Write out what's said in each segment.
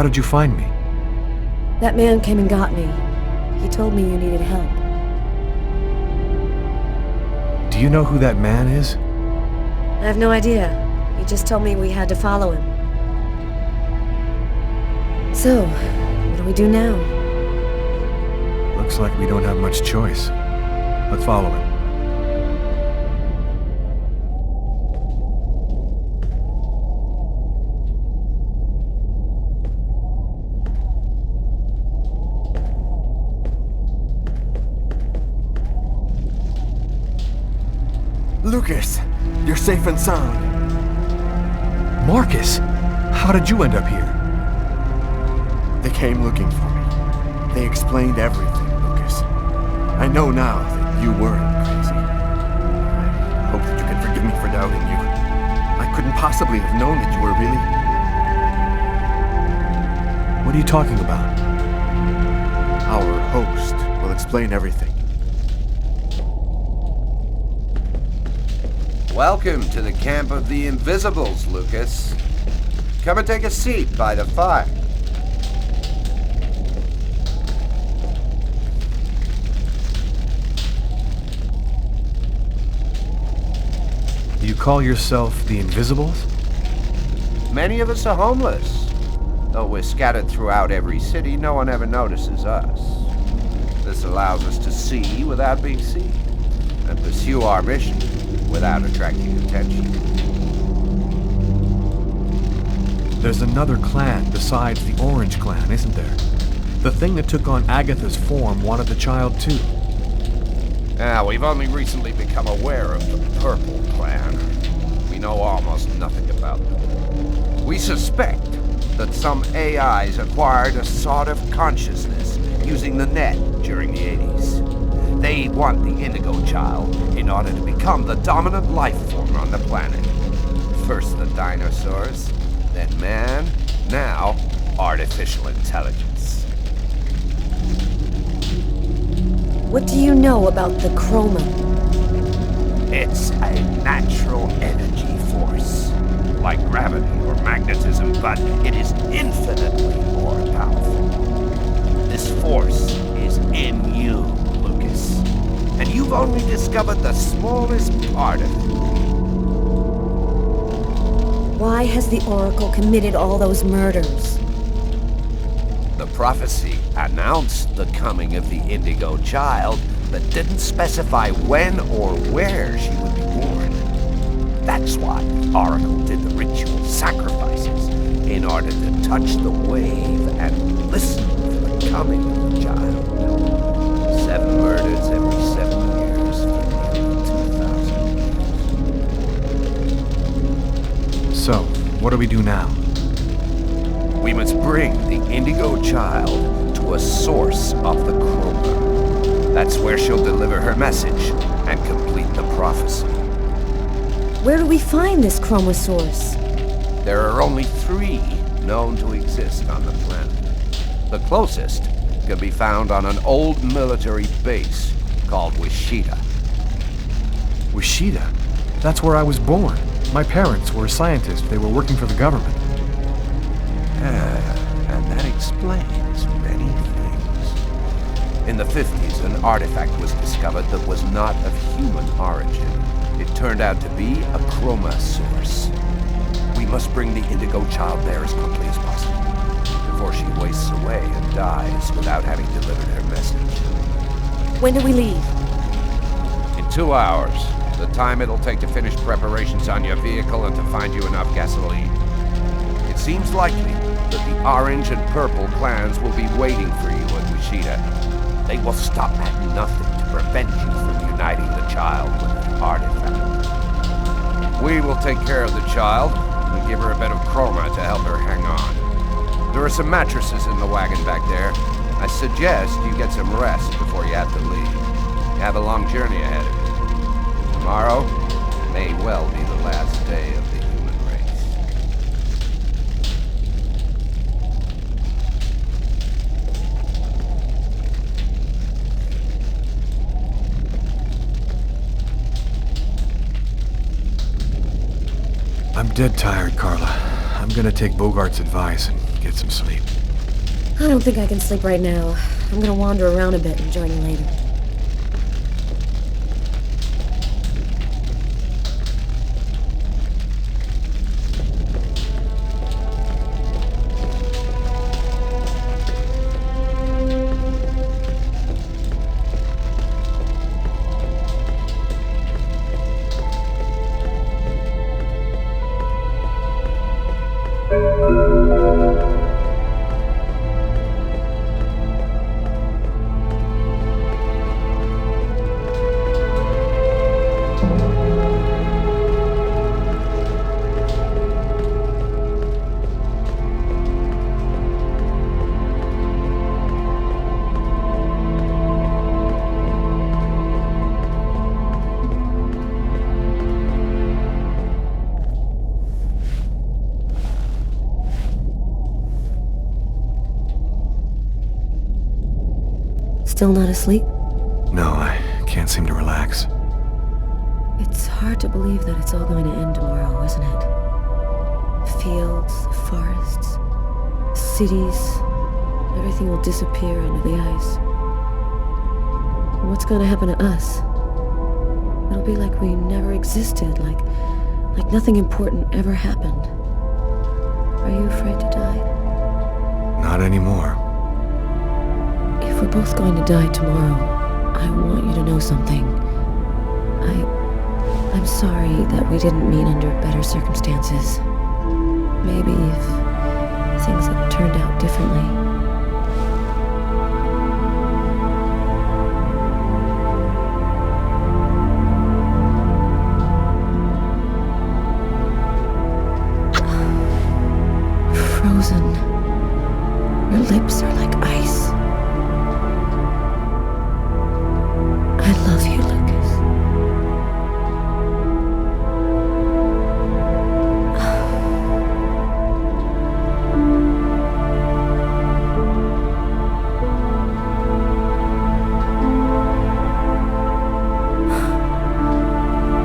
How did you find me? That man came and got me. He told me you needed help. Do you know who that man is? I have no idea. He just told me we had to follow him. So, what do we do now? Looks like we don't have much choice. Let's follow him. Lucas, you're safe and sound. Marcus! How did you end up here? They came looking for me. They explained everything, Lucas. I know now that you weren't crazy. I hope that you can forgive me for doubting you. I couldn't possibly have known that you were really... What are you talking about? Our host will explain everything. Welcome to the camp of the Invisibles, Lucas. Come and take a seat by the fire. You call yourself the Invisibles? Many of us are homeless. Though we're scattered throughout every city, no one ever notices us. This allows us to see without being seen, and pursue our mission without attracting attention. There's another clan besides the Orange Clan, isn't there? The thing that took on Agatha's form wanted the child too. We've only recently become aware of the Purple Clan. We know almost nothing about them. We suspect that some AIs acquired a sort of consciousness using the net during the 80s. They want the Indigo Child in order to become the dominant life form on the planet. First the dinosaurs, then man, now artificial intelligence. What do you know about the chroma? It's a natural energy force, like gravity or magnetism, but it is infinitely more powerful. This force is in you, Lucas, and you've only discovered the smallest part of it. Why has the Oracle committed all those murders? The prophecy announced the coming of the Indigo Child, but didn't specify when or where she would be born. That's why the Oracle did the ritual sacrifices, in order to touch the wave and listen for the coming of the child. 7 murders every 7 years for nearly 2,000 years. So, what do we do now? We must bring the Indigo Child to a source of the chroma. That's where she'll deliver her message and complete the prophecy. Where do we find this chroma source? There are only 3 known to exist on the planet. The closest can be found on an old military base called Wichita. Wichita? That's where I was born. My parents were scientists. They were working for the government. And that explains many things. In the 50s, an artifact was discovered that was not of human origin. It turned out to be a chroma source. We must bring the Indigo Child there as quickly as possible, before she wastes away and dies without having delivered her message. When do we leave? In 2 hours, the time it'll take to finish preparations on your vehicle and to find you enough gasoline. It seems likely that the Orange and Purple clans will be waiting for you at Wichita. They will stop at nothing to prevent you from uniting the child with the artifact. We will take care of the child and give her a bit of chroma to help her hang on. There are some mattresses in the wagon back there. I suggest you get some rest before you have to leave. You have a long journey ahead of you. Tomorrow may well be the last day of the human race. I'm dead tired, Carla. I'm gonna take BOGART's advice and get some sleep. I don't think I can sleep right now. I'm gonna wander around a bit and join you later. Still not asleep? No, I can't seem to relax. It's hard to believe that it's all going to end tomorrow, isn't it? The fields, the forests, the cities, everything will disappear under the ice. And what's going to happen to us? It'll be like we never existed, like nothing important ever happened. Are you afraid to die? Not anymore. If we're both going to die tomorrow, I want you to know something. I'm sorry that we didn't meet under better circumstances. Maybe if things had turned out differently. Frozen. Your lips are like ice. I love you, Lucas.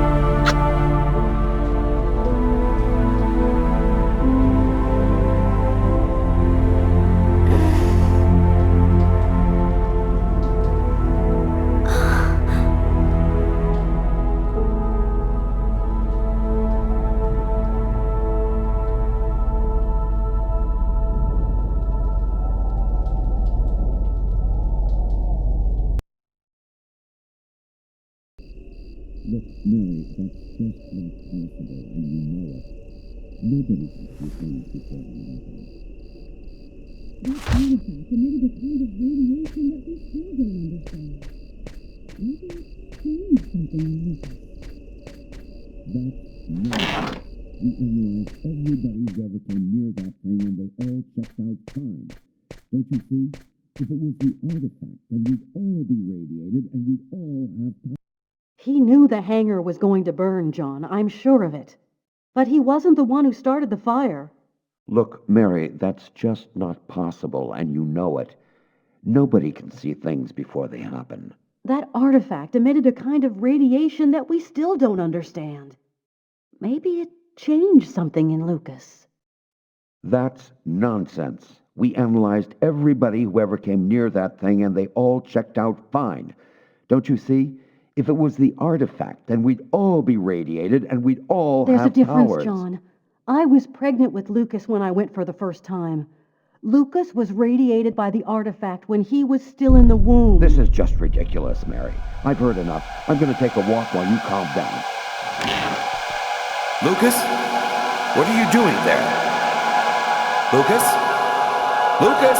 Look, Mary, that's just not possible, and you know it. Nobody can see things before they happen. That artifact emitted a kind of radiation that we still don't understand. Maybe it changed something in Lucas. That's nonsense. We analyzed everybody who ever came near that thing, and they all checked out fine. Don't you see? If it was the artifact, then we'd all be radiated, and we'd all have power. He knew the hangar was going to burn, John. I'm sure of it. But he wasn't the one who started the fire. Look, Mary, that's just not possible, and you know it. Nobody can see things before they happen. That artifact emitted a kind of radiation that we still don't understand. Maybe it changed something in Lucas. That's nonsense. We analyzed everybody who ever came near that thing, and they all checked out fine. Don't you see? If it was the artifact, then we'd all be radiated, and we'd all There's have a difference, powers. John. I was pregnant with Lucas when I went for the first time. Lucas was radiated by the artifact when he was still in the womb. This is just ridiculous, Mary. I've heard enough. I'm going to take a walk while you calm down. Lucas? What are you doing there? Lucas? Lucas?